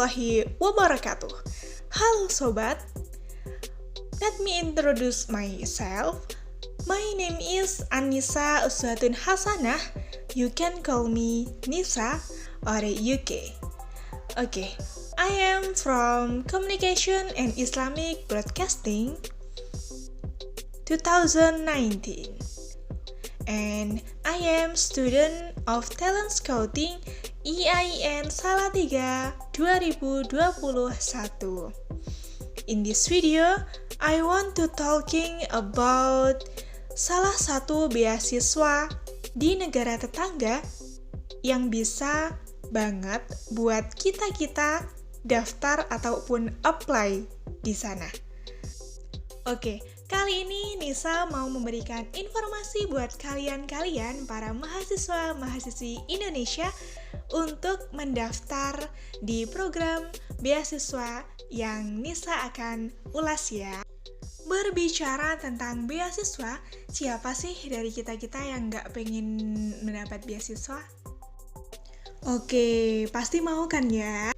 warahmatullahi wabarakatuh. Halo sobat, let me introduce myself. My name is Anissa Uswatun Hasanah. You can call me Nisa or UK. Okay, I am from Communication and Islamic Broadcasting 2019. And I am student of Talent Scouting EIN Salatiga 2021. In this video, I want to talking about salah satu beasiswa di negara tetangga yang bisa banget buat kita daftar ataupun apply di sana. Oke, kali ini Nisa mau memberikan informasi buat kalian para mahasiswa-mahasiswi Indonesia untuk mendaftar di program beasiswa yang Nisa akan ulas ya. Berbicara tentang beasiswa, siapa sih dari kita yang nggak pengen mendapat beasiswa? Oke, pasti mau kan ya?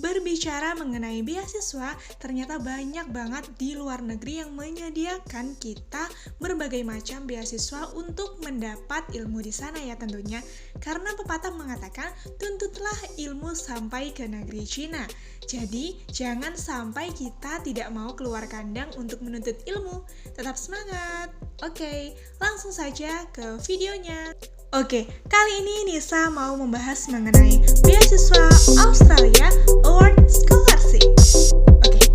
Berbicara mengenai beasiswa, ternyata banyak banget di luar negeri yang menyediakan kita berbagai macam beasiswa untuk mendapat ilmu di sana ya tentunya. Karena pepatah mengatakan, tuntutlah ilmu sampai ke negeri Cina. Jadi, jangan sampai kita tidak mau keluar kandang untuk menuntut ilmu. Tetap semangat! Oke, langsung saja ke videonya. Oke, kali ini Nisa mau membahas mengenai beasiswa Australia Award Scholarship. Oke,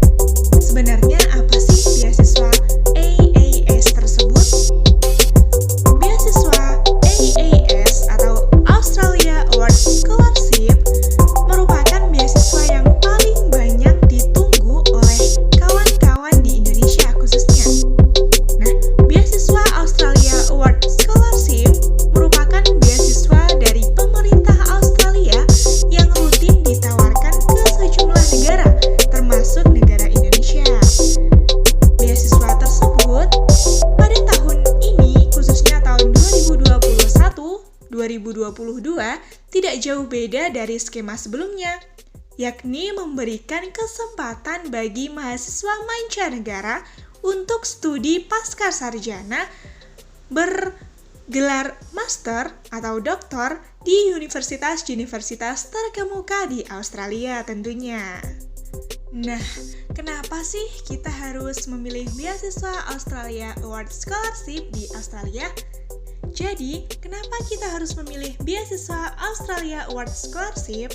sebenarnya apa sih beasiswa AAS tersebut? Beasiswa AAS atau Australia Award Scholarship merupakan beasiswa yang paling banyak ditunggu oleh kawan-kawan di Indonesia khususnya. Nah, beasiswa Australia Award Scholarship merupakan beasiswa dari pemerintah Australia yang rutin ditawarkan ke sejumlah negara, termasuk negara Indonesia. Beasiswa tersebut pada tahun ini, khususnya tahun 2021-2022, tidak jauh beda dari skema sebelumnya, yakni memberikan kesempatan bagi mahasiswa mancanegara untuk studi pascasarjana bergelar master atau doktor di universitas-universitas terkemuka di Australia tentunya. Nah, kenapa sih kita harus memilih beasiswa Australia Award Scholarship di Australia? Jadi, kenapa kita harus memilih beasiswa Australia Award Scholarship?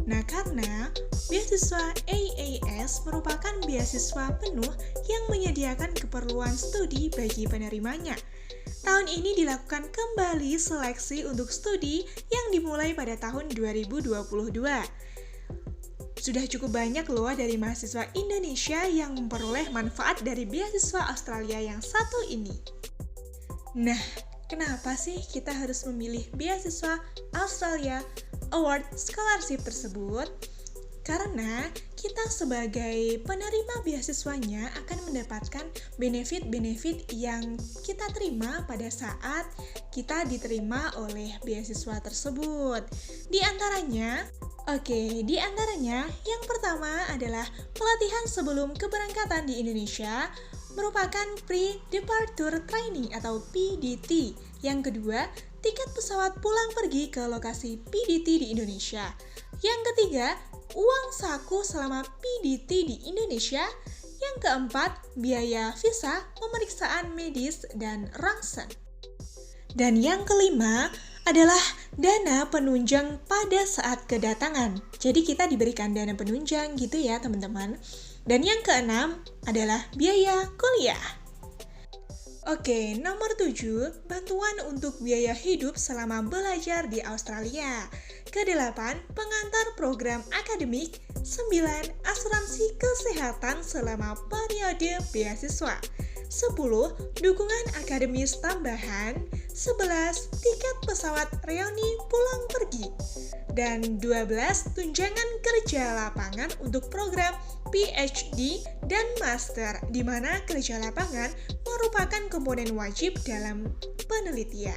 Nah, karena beasiswa AAS merupakan beasiswa penuh yang menyediakan keperluan studi bagi penerimanya. Tahun ini dilakukan kembali seleksi untuk studi yang dimulai pada tahun 2022. Sudah cukup banyak loh dari mahasiswa Indonesia yang memperoleh manfaat dari beasiswa Australia yang satu ini. Nah, kenapa sih kita harus memilih beasiswa Australia Award Scholarship tersebut? Karena kita sebagai penerima beasiswanya akan mendapatkan benefit-benefit yang kita terima pada saat kita diterima oleh beasiswa tersebut. Di antaranya yang pertama adalah pelatihan sebelum keberangkatan di Indonesia merupakan Pre-Departure Training atau PDT. Yang kedua, tiket pesawat pulang pergi ke lokasi PDT di Indonesia. Yang ketiga, uang saku selama PDT di Indonesia. Yang keempat, biaya visa, pemeriksaan medis, dan rangsen. Dan yang kelima adalah dana penunjang pada saat kedatangan. Jadi kita diberikan dana penunjang gitu ya teman-teman. Dan yang keenam adalah biaya kuliah. Oke, nomor 7, bantuan untuk biaya hidup selama belajar di Australia. Ke-8, pengantar program akademik. 9, asuransi kesehatan selama periode beasiswa. 10, dukungan akademis tambahan. 11, tiket pesawat reuni pulang pergi. Dan 12, tunjangan kerja lapangan untuk program PhD dan Master, di mana kerja lapangan merupakan komponen wajib dalam penelitian.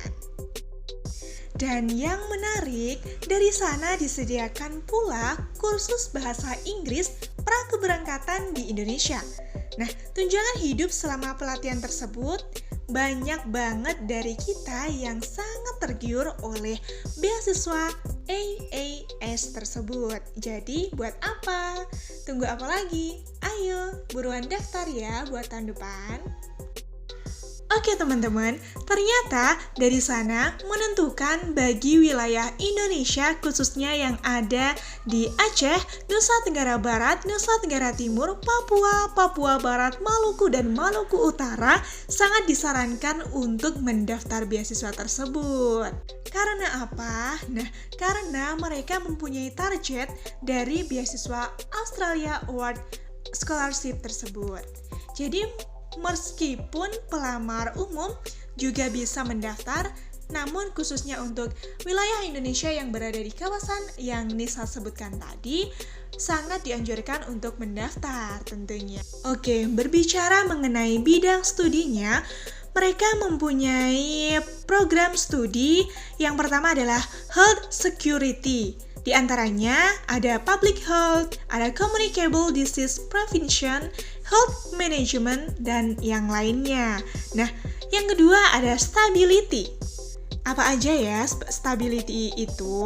Dan yang menarik, dari sana disediakan pula kursus bahasa Inggris pra-keberangkatan di Indonesia. Nah, tunjangan hidup selama pelatihan tersebut banyak banget dari kita yang sangat tergiur oleh beasiswa AAS tersebut. Jadi, buat apa? Tunggu apa lagi? Ayo, buruan daftar ya buat tahun depan. Oke teman-teman, ternyata dari sana menentukan bagi wilayah Indonesia khususnya yang ada di Aceh, Nusa Tenggara Barat, Nusa Tenggara Timur, Papua, Papua Barat, Maluku, dan Maluku Utara sangat disarankan untuk mendaftar beasiswa tersebut. Karena apa? Nah, karena mereka mempunyai target dari beasiswa Australia Award Scholarship tersebut. Jadi, meskipun pelamar umum juga bisa mendaftar, namun khususnya untuk wilayah Indonesia yang berada di kawasan yang Nisa sebutkan tadi, sangat dianjurkan untuk mendaftar tentunya. Oke, berbicara mengenai bidang studinya, mereka mempunyai program studi yang pertama adalah Health Security. Di antaranya ada Public Health, ada Communicable Disease Prevention, Health Management, dan yang lainnya. Nah, yang kedua ada Stability. Apa aja ya Stability itu?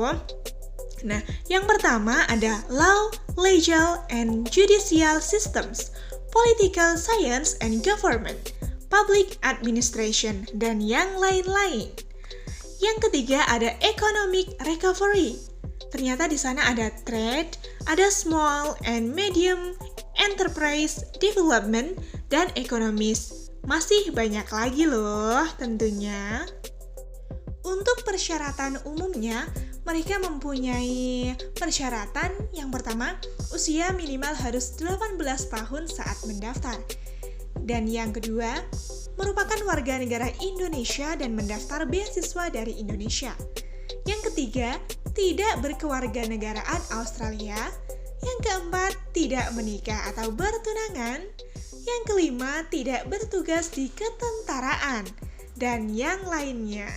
Nah, yang pertama ada Law, Legal, and Judicial Systems, Political Science and Government, Public Administration, dan yang lain-lain. Yang ketiga ada Economic Recovery. Ternyata di sana ada trade, ada small and medium enterprise development, dan ekonomis. Masih banyak lagi loh tentunya. Untuk persyaratan umumnya, mereka mempunyai persyaratan yang pertama, usia minimal harus 18 tahun saat mendaftar. Dan yang kedua, merupakan warga negara Indonesia dan mendaftar beasiswa dari Indonesia. Yang ketiga, tidak berkewarganegaraan Australia. Yang keempat, tidak menikah atau bertunangan. Yang kelima, tidak bertugas di ketentaraan. Dan yang lainnya.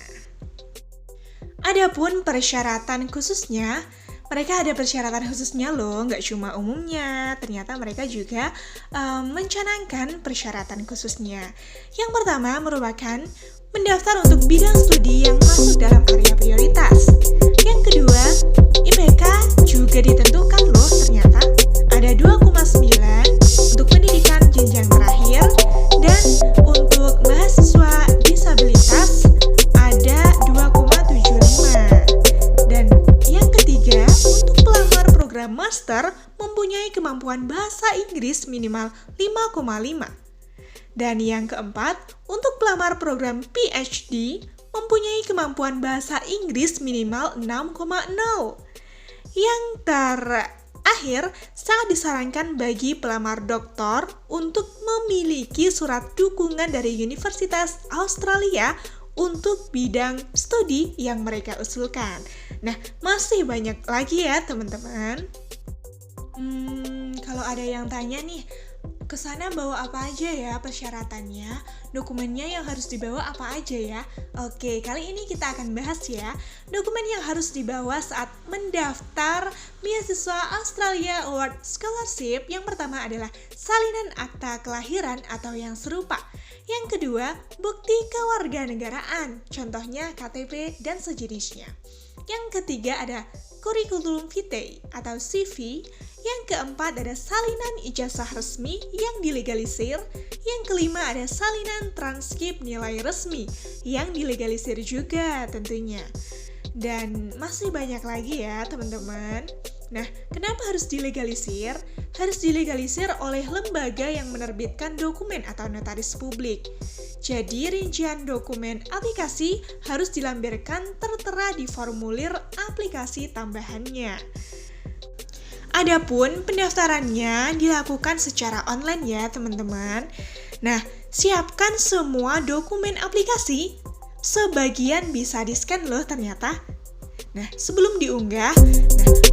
Adapun persyaratan khususnya, mereka ada persyaratan khususnya loh, nggak cuma umumnya. Ternyata mereka juga mencanangkan persyaratan khususnya. Yang pertama merupakan mendaftar untuk bidang studi yang masuk dalam area prioritas. Yang kedua, IPK juga ditentukan loh ternyata. Ada 2,9 untuk pendidikan jenjang terakhir, dan untuk mahasiswa disabilitas ada 2,75. Dan yang ketiga, untuk pelamar program master mempunyai kemampuan bahasa Inggris minimal 5,5. Dan yang keempat, untuk pelamar program PhD mempunyai kemampuan bahasa Inggris minimal 6,0. Yang terakhir, sangat disarankan bagi pelamar doktor untuk memiliki surat dukungan dari Universitas Australia untuk bidang studi yang mereka usulkan. Nah, masih banyak lagi ya teman-teman. Kalau ada yang tanya nih, kesana bawa apa aja ya persyaratannya, dokumennya yang harus dibawa apa aja ya? Oke, kali ini kita akan bahas ya dokumen yang harus dibawa saat mendaftar beasiswa Australia Award Scholarship. Yang pertama adalah salinan akta kelahiran atau yang serupa. Yang kedua, bukti kewarganegaraan, contohnya KTP dan sejenisnya. Yang ketiga ada Curriculum Vitae atau CV. Yang keempat ada salinan ijazah resmi yang dilegalisir. Yang kelima ada salinan transkrip nilai resmi yang dilegalisir juga tentunya. Dan masih banyak lagi ya teman-teman. Nah, kenapa harus dilegalisir? Harus dilegalisir oleh lembaga yang menerbitkan dokumen atau notaris publik. Jadi, rincian dokumen aplikasi harus dilampirkan tertera di formulir aplikasi tambahannya. Adapun pendaftarannya dilakukan secara online ya teman-teman. Nah, siapkan semua dokumen aplikasi. Sebagian bisa di-scan loh ternyata. Nah, sebelum diunggah,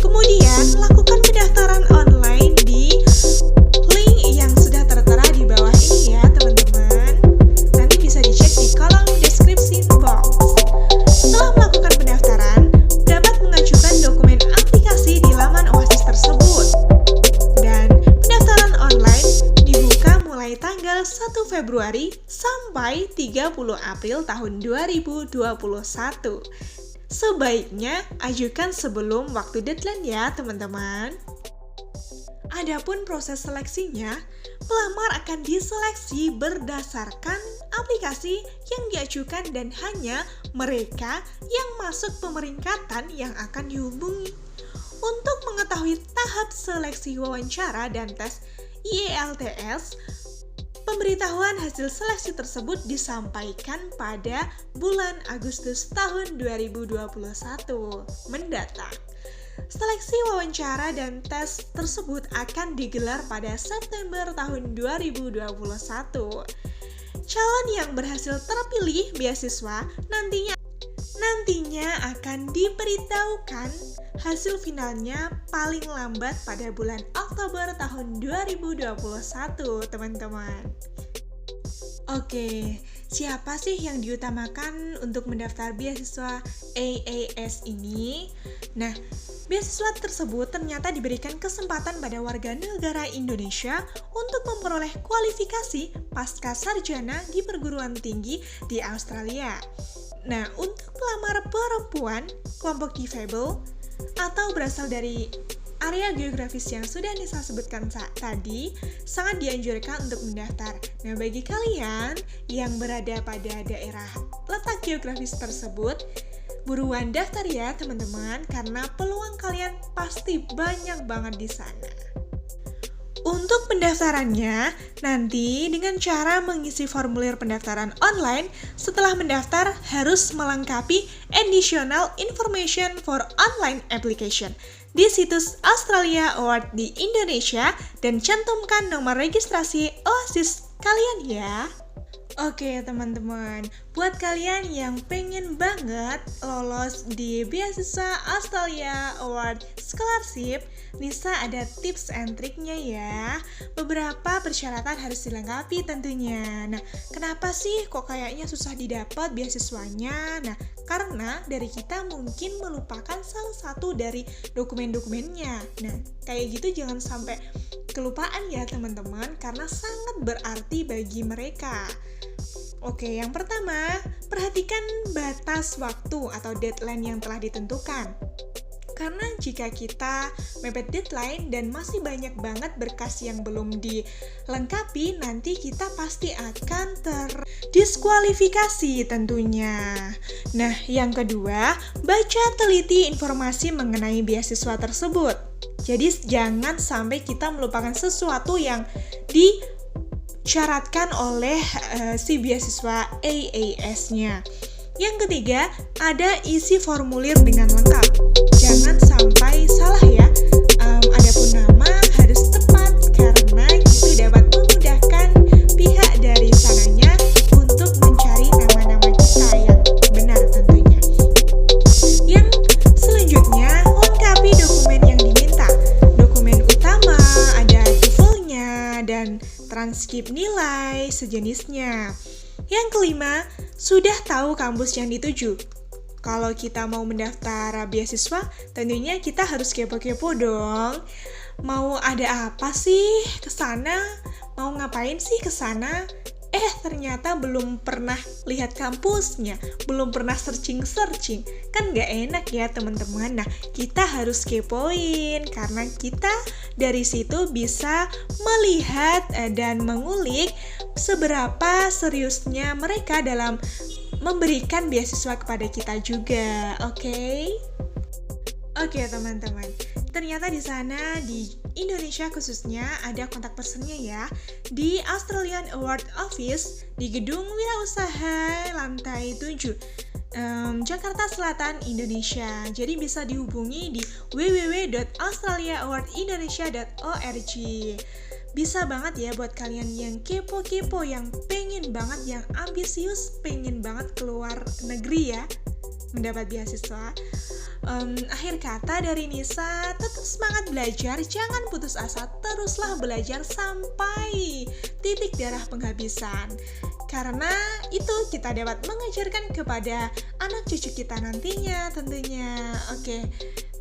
kemudian lakukan pendaftaran online di link yang sudah tertera di bawah ini ya teman-teman. Nanti bisa dicek di kolom deskripsi box. Setelah melakukan pendaftaran, sampai 30 April tahun 2021. Sebaiknya ajukan sebelum waktu deadline ya teman-teman. Adapun proses seleksinya, pelamar akan diseleksi berdasarkan aplikasi yang diajukan dan hanya mereka yang masuk pemeringkatan yang akan dihubungi. Untuk mengetahui tahap seleksi wawancara dan tes IELTS, pemberitahuan hasil seleksi tersebut disampaikan pada bulan Agustus tahun 2021 mendatang. Seleksi wawancara dan tes tersebut akan digelar pada September tahun 2021. Calon yang berhasil terpilih beasiswa nantinya akan diberitahukan hasil finalnya paling lambat pada bulan Oktober tahun 2021, teman-teman. Oke, siapa sih yang diutamakan untuk mendaftar beasiswa AAS ini? Nah, beasiswa tersebut ternyata diberikan kesempatan pada warga negara Indonesia untuk memperoleh kualifikasi pasca sarjana di perguruan tinggi di Australia. Nah, untuk pelamar perempuan, kelompok difabel, atau berasal dari area geografis yang sudah Nisa sebutkan tadi, sangat dianjurkan untuk mendaftar. Nah, bagi kalian yang berada pada daerah letak geografis tersebut, buruan daftar ya teman-teman, karena peluang kalian pasti banyak banget di sana. Untuk pendaftarannya, nanti dengan cara mengisi formulir pendaftaran online, setelah mendaftar harus melengkapi Additional Information for Online Application di situs Australia Award di Indonesia dan cantumkan nomor registrasi OASIS kalian ya. Oke teman-teman, buat kalian yang pengen banget lolos di beasiswa Australia Award Scholarship, Nisa ada tips and triknya ya. Beberapa persyaratan harus dilengkapi tentunya. Nah, kenapa sih kok kayaknya susah didapat beasiswanya? Nah, karena dari kita mungkin melupakan salah satu dari dokumen-dokumennya. Nah, kayak gitu jangan sampai kelupaan ya teman-teman, karena sangat berarti bagi mereka. Oke, yang pertama, perhatikan batas waktu atau deadline yang telah ditentukan. Karena jika kita mepet deadline dan masih banyak banget berkas yang belum dilengkapi, nanti kita pasti akan terdiskualifikasi tentunya. Nah, yang kedua, baca teliti informasi mengenai beasiswa tersebut. Jadi jangan sampai kita melupakan sesuatu yang disyaratkan oleh si beasiswa AAS-nya. Yang ketiga, ada isi formulir dengan lengkap. Jangan sampai salah ya. Adapun nama harus tepat karena itu dapat memudahkan pihak dari sananya untuk mencari nama-nama kita yang benar tentunya. Yang selanjutnya, lengkapi dokumen yang diminta. Dokumen utama ada TOEFL-nya dan transkrip nilai sejenisnya. Yang kelima, sudah tahu kampus yang dituju. Kalau kita mau mendaftar beasiswa, tentunya kita harus kepo-kepo dong. Mau ada apa sih ke sana? Mau ngapain sih ke sana? Ternyata belum pernah lihat kampusnya, belum pernah searching-searching. Kan nggak enak ya teman-teman. Nah, kita harus kepoin karena kita dari situ bisa melihat dan mengulik seberapa seriusnya mereka dalam memberikan beasiswa kepada kita juga, oke? Oke teman-teman, ternyata di sana di Indonesia khususnya ada kontak personnya ya di Australian Award Office di Gedung Wirausaha lantai 7 Jakarta Selatan, Indonesia. Jadi bisa dihubungi di www.australiaawardindonesia.org. Bisa banget ya buat kalian yang kepo-kepo, yang pengen banget, yang ambisius, pengen banget keluar negeri ya, mendapat beasiswa. Akhir kata dari Nisa, tetap semangat belajar, jangan putus asa, teruslah belajar sampai titik darah penghabisan. Karena itu kita dapat mengajarkan kepada anak cucu kita nantinya tentunya. Oke,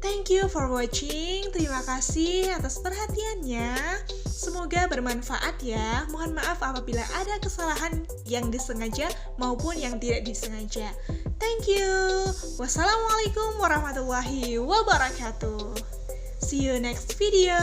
Thank you for watching. Terima kasih atas perhatiannya. Semoga bermanfaat ya. Mohon maaf apabila ada kesalahan yang disengaja maupun yang tidak disengaja. Thank you. Wassalamualaikum warahmatullahi wabarakatuh. See you next video.